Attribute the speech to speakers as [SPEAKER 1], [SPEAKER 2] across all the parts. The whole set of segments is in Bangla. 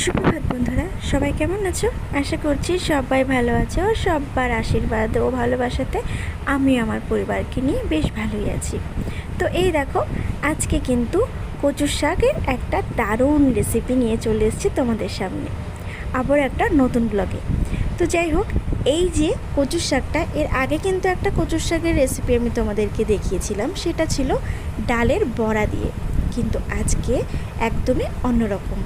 [SPEAKER 1] সুপ্রভাত বন্ধুরা, সবাই কেমন আছো? আশা করছি সবাই ভালো আছো। সবার আশীর্বাদ ও ভালোবাসাতে আমি আমার পরিবারকে নিয়ে বেশ ভালোই আছি। তো এই দেখো, আজকে কিন্তু কচুর শাকের একটা দারুণ রেসিপি নিয়ে চলে এসেছি তোমাদের সামনে, আবার একটা নতুন ব্লগে। তো যাই হোক, এই যে কচুর শাকটা, এর আগে কিন্তু একটা কচুর শাকের রেসিপি আমি তোমাদেরকে দেখিয়েছিলাম, সেটা ছিল ডালের বড়া দিয়ে। কিন্তু আজকে একদমই অন্যরকম,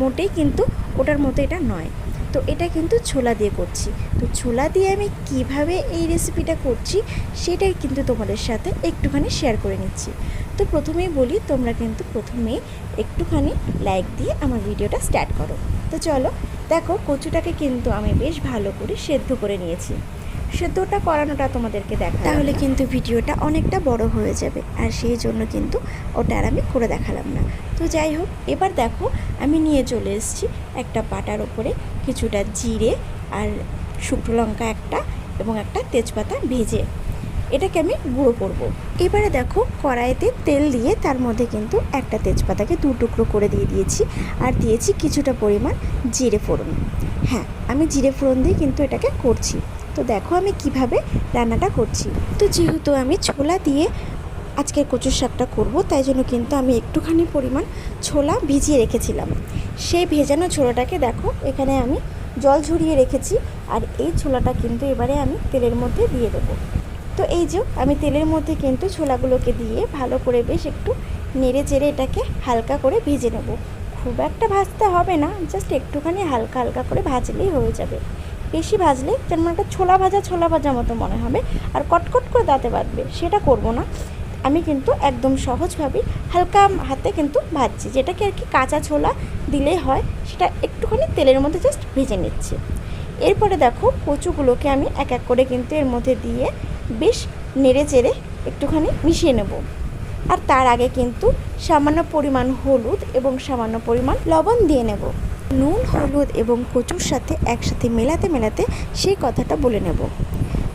[SPEAKER 1] মোটেই কিন্তু ওটার মতো এটা নয়। তো এটা কিন্তু ছোলা দিয়ে করছি। তো ছোলা দিয়ে আমি কিভাবে এই রেসিপিটা করছি সেটাই কিন্তু তোমাদের সাথে একটুখানি শেয়ার করে নিচ্ছি। তো প্রথমেই বলি, তোমরা কিন্তু প্রথমেই একটুখানি লাইক দিয়ে আমার ভিডিওটা স্টার্ট করো। তো চলো, দেখো কচুটাকে কিন্তু আমি বেশ ভালো করে সেদ্ধ করে নিয়েছি। সেদ্ধটা করানোটা তোমাদেরকে দেখা, তাহলে কিন্তু ভিডিওটা অনেকটা বড় হয়ে যাবে, আর সেই জন্য কিন্তু ওটা আর আমি করে দেখালাম না। তো যাই হোক, এবার দেখো আমি নিয়ে চলে এসেছি একটা পাটার ওপরে কিছুটা জিরে আর শুকনো লঙ্কা একটা এবং একটা তেজপাতা ভেজে এটাকে আমি গুঁড়ো করব। এবারে দেখো কড়াইতে তেল দিয়ে তার মধ্যে কিন্তু একটা তেজপাতাকে দু টুকরো করে দিয়ে দিয়েছি, আর দিয়েছি কিছুটা পরিমাণ জিরে ফোড়ন। হ্যাঁ, আমি জিরে ফোড়ন দিয়ে কিন্তু এটাকে করছি। তো দেখো আমি কিভাবে রান্নাটা করছি। তো যেহেতু আমি ছোলা দিয়ে আজকের কচুর শাকটা করব, তাই জন্য কিন্তু আমি একটুখানি পরিমাণ ছোলা ভিজিয়ে রেখেছিলাম। সেই ভেজানো ছোলাটাকে দেখো এখানে আমি জল ঝরিয়ে রেখেছি, আর এই ছোলাটা কিন্তু এবারে আমি তেলের মধ্যে দিয়ে দেবো। তো এই যে আমি তেলের মধ্যে কিন্তু ছোলাগুলোকে দিয়ে ভালো করে বেশ একটু নেড়ে চেড়ে এটাকে হালকা করে ভেজে নেব। খুব একটা ভাজতে হবে না, জাস্ট একটুখানি হালকা হালকা করে ভাজলেই হয়ে যাবে। বেশি ভাজলে যেমন একটা ছোলা ভাজা মতো মনে হবে, আর কটকট করে দাঁতে বাঁধবে, সেটা করব না। আমি কিন্তু একদম সহজভাবেই হালকা হাতে কিন্তু ভাজছি, যেটাকে আর কি কাঁচা ছোলা দিলেই হয়, সেটা একটুখানি তেলের মধ্যে জাস্ট ভেজে নিচ্ছি। এরপরে দেখো কচুগুলোকে আমি এক এক করে কিন্তু এর মধ্যে দিয়ে বেশ নেড়ে চেড়ে একটুখানি মিশিয়ে নেব। আর তার আগে কিন্তু সামান্য পরিমাণ হলুদ এবং সামান্য পরিমাণ লবণ দিয়ে নেব। নুন, হলুদ এবং কচুর সাথে একসাথে মেলাতে সেই কথাটা বলে নেব।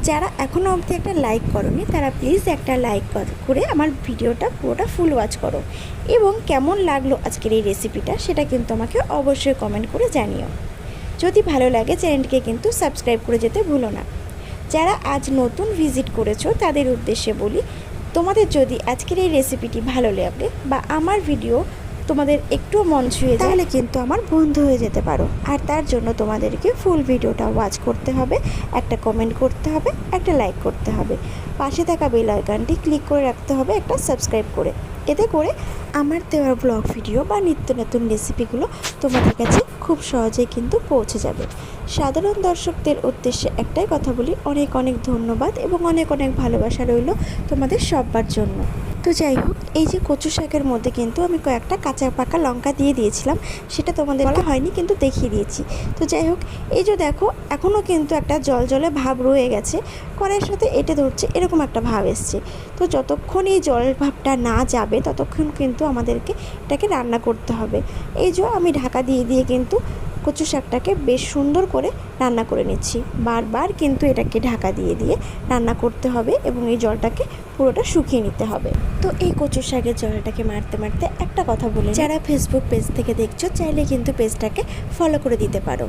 [SPEAKER 1] যারা এখনও অবধি একটা লাইক করোনি, তারা প্লিজ একটা লাইক করে আমার ভিডিওটা পুরোটা ফুল ওয়াচ করো, এবং কেমন লাগলো আজকের এই রেসিপিটা সেটা কিন্তু আমাকে অবশ্যই কমেন্ট করে জানিও। যদি ভালো লাগে চ্যানেলটিকে কিন্তু সাবস্ক্রাইব করে যেতে ভুলো না। যারা আজ নতুন ভিজিট করেছো তাদের উদ্দেশ্যে বলি, তোমাদের যদি আজকের এই রেসিপিটি ভালো লাগে বা আমার ভিডিও তোমাদের একটু মন ছুঁয়ে যায়, তাহলে কিন্তু আমার বন্ধু হয়ে যেতে পারো। আর তার জন্য তোমাদেরকে ফুল ভিডিওটা ওয়াচ করতে হবে, একটা কমেন্ট করতে হবে, একটা লাইক করতে হবে, পাশে থাকা বেল আইকনটি ক্লিক করে রাখতে হবে একটা সাবস্ক্রাইব করে। এতে করে আমার দেওয়া ব্লগ ভিডিও বা নিত্য নতুন রেসিপিগুলো তোমাদের কাছে খুব সহজেই কিন্তু পৌঁছে যাবে। সাধারণ দর্শকদের উদ্দেশ্যে একটাই কথা বলি, অনেক অনেক ধন্যবাদ এবং অনেক অনেক ভালোবাসা রইল তোমাদের সবার জন্য। তো যাই হোক, এই যে কচু শাকের মধ্যে কিন্তু আমি কয়েকটা কাঁচা পাকা লঙ্কা দিয়ে দিয়েছিলাম, সেটা তোমাদের বলা হয়নি কিন্তু দেখিয়ে দিয়েছি। তো যাই হোক, এই যে দেখো এখনও কিন্তু একটা জল ভাব রয়ে গেছে, কড়াইয়ের সাথে এঁটে ধরছে, এরকম একটা ভাব এসছে। তো যতক্ষণ এই জলের ভাবটা না যাবে ততক্ষণ কিন্তু আমাদেরকে এটাকে রান্না করতে হবে। এই যে আমি ঢাকা দিয়ে কিন্তু কচু শাকটাকে বেশ সুন্দর করে রান্না করে নিচ্ছি। বারবার কিন্তু এটাকে ঢাকা দিয়ে রান্না করতে হবে এবং এই জলটাকে পুরোটা শুকিয়ে নিতে হবে। তো এই কচু শাকের জলটাকে মারতে একটা কথা বলে, যারা ফেসবুক পেজ থেকে দেখছো চাইলে কিন্তু পেজটাকে ফলো করে দিতে পারো,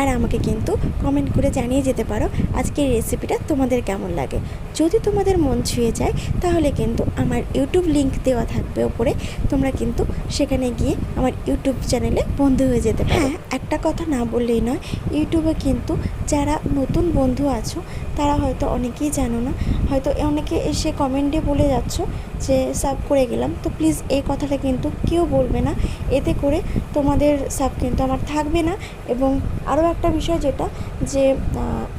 [SPEAKER 1] আর আমাকে কিন্তু কমেন্ট করে জানিয়ে যেতে পারো আজকের রেসিপিটা তোমাদের কেমন লাগে। যদি তোমাদের মন ছুঁয়ে যায় তাহলে কিন্তু আমার ইউটিউব লিংক দেওয়া থাকবে ওপরে, তোমরা কিন্তু সেখানে গিয়ে আমার ইউটিউব চ্যানেলে বন্ধু হয়ে যেতে পারো। হ্যাঁ, একটা কথা না বললেই নয়, ইউটিউবে কিন্তু যারা নতুন বন্ধু আছো তারা হয়তো অনেকেই জানো না, হয়তো অনেকে এসে কমেন্টে বলে যাচ্ছ যে সাব করে গেলাম। তো প্লিজ এই কথাটা কিন্তু কেউ বলবে না, এতে করে তোমাদের সাব কিন্তু আমার থাকবে না। এবং আরও একটা বিষয় যেটা, যে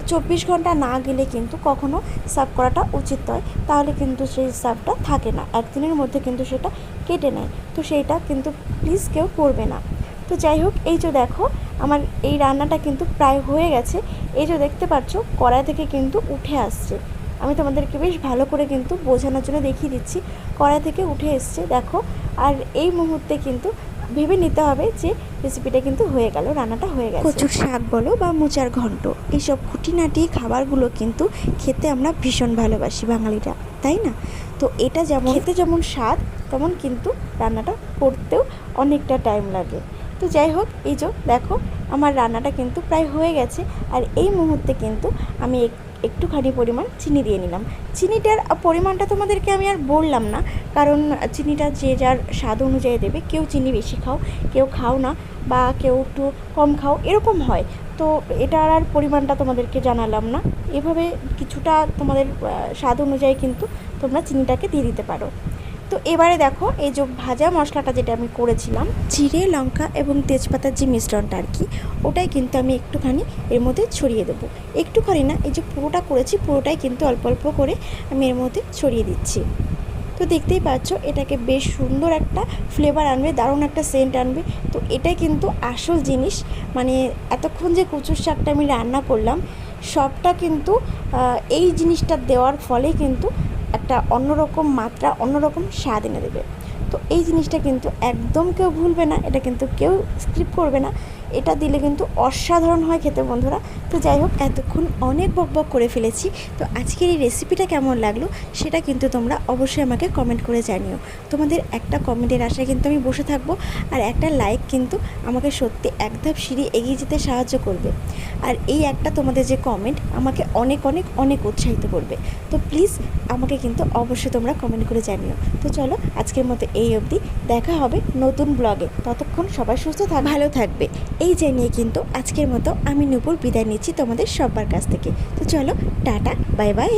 [SPEAKER 1] 24 ঘন্টা না গেলে কিন্তু কখনো সাব করাটা উচিত নয়, তাহলে কিন্তু সেই সাবটা থাকে না, একদিনের মধ্যে কিন্তু সেটা কেটে নেয়। তো সেইটা কিন্তু প্লিজ কেউ করবে না। তো যাই হোক, এই যে দেখো আমার এই রান্নাটা কিন্তু প্রায় হয়ে গেছে। এই যে দেখতে পাচ্ছ কড়াই থেকে কিন্তু উঠে আসছে, আমি তোমাদেরকে বেশ ভালো করে কিন্তু বোঝানোর জন্য দেখিয়ে দিচ্ছি, কড়াই থেকে উঠে এসছে দেখো। আর এই মুহূর্তে কিন্তু ভেবে নিতে হবে যে রেসিপিটা কিন্তু হয়ে গেল, রান্নাটা হয়ে গেছে। কচুর শাক বলো বা মোচার ঘন্ট, এইসব খুঁটিনাটি খাবারগুলো কিন্তু খেতে আমরা ভীষণ ভালোবাসি বাঙালিরা, তাই না? তো এটা যেমন খেতে যেমন স্বাদ, তেমন কিন্তু রান্নাটা করতেও অনেকটা টাইম লাগে। তো যাই হোক, এই যে দেখো আমার রান্নাটা কিন্তু প্রায় হয়ে গেছে। আর এই মুহূর্তে কিন্তু আমি একটুখানি পরিমাণ চিনি দিয়ে নিলাম। চিনিটার পরিমাণটা তোমাদেরকে আমি আর বললাম না, কারণ চিনিটা যে যার স্বাদ অনুযায়ী দেবে। কেউ চিনি বেশি খাও, কেউ খাও না, বা কেউ একটু কম খাও, এরকম হয়। তো এটার আর পরিমাণটা তোমাদেরকে জানালাম না। এভাবে কিছুটা তোমাদের স্বাদ অনুযায়ী কিন্তু তোমরা চিনিটাকে দিয়ে দিতে পারো। তো এবারে দেখো এই যে ভাজা মশলাটা যেটা আমি করেছিলাম, জিরে, লঙ্কা এবং তেজপাতার যে মিশ্রণটা আর কি, ওটাই কিন্তু আমি একটুখানি এর মধ্যে ছড়িয়ে দেবো। একটুখানি না, এই যে পুরোটা করেছি পুরোটাই কিন্তু অল্প অল্প করে আমি এর মধ্যে ছড়িয়ে দিচ্ছি। তো দেখতেই পাচ্ছ, এটাকে বেশ সুন্দর একটা ফ্লেভার আনবে, দারুণ একটা সেন্ট আনবে। তো এটাই কিন্তু আসল জিনিস। মানে এতক্ষণ যে কচুর শাকটা আমি রান্না করলাম, সবটা কিন্তু এই জিনিসটা দেওয়ার ফলে কিন্তু একটা অন্যরকম মাত্রা, অন্যরকম স্বাদ এনে দেবে। তো এই জিনিসটা কিন্তু একদম কেউ ভুলবে না, এটা কিন্তু কেউ স্কিপ করবে না। এটা দিলে কিন্তু অসাধারণ হয় খেতে বন্ধুরা। তো যাই হোক, এতক্ষণ অনেক বকবক করে ফেলেছি। তো আজকের এই রেসিপিটা কেমন লাগলো সেটা কিন্তু তোমরা অবশ্যই আমাকে কমেন্ট করে জানিও। তোমাদের একটা কমেন্টের আশায় কিন্তু আমি বসে থাকবো, আর একটা লাইক কিন্তু আমাকে সত্যি এক ধাপ সিঁড়ি এগিয়ে যেতে সাহায্য করবে। আর এই একটা তোমাদের যে কমেন্ট আমাকে অনেক অনেক অনেক উৎসাহিত করবে। তো প্লিজ আমাকে কিন্তু অবশ্যই তোমরা কমেন্ট করে জানিও। তো চলো, আজকের মতো এই অবধি। দেখা হবে নতুন ব্লগে। ততক্ষণ সবাই সুস্থ ভালো থাকবে এই জানিয়ে কিন্তু আজকের মতো আমি নূপুর বিদায় নিচ্ছি তোমাদের সবার কাছ থেকে। তো চলো, টাটা, বাই বাই।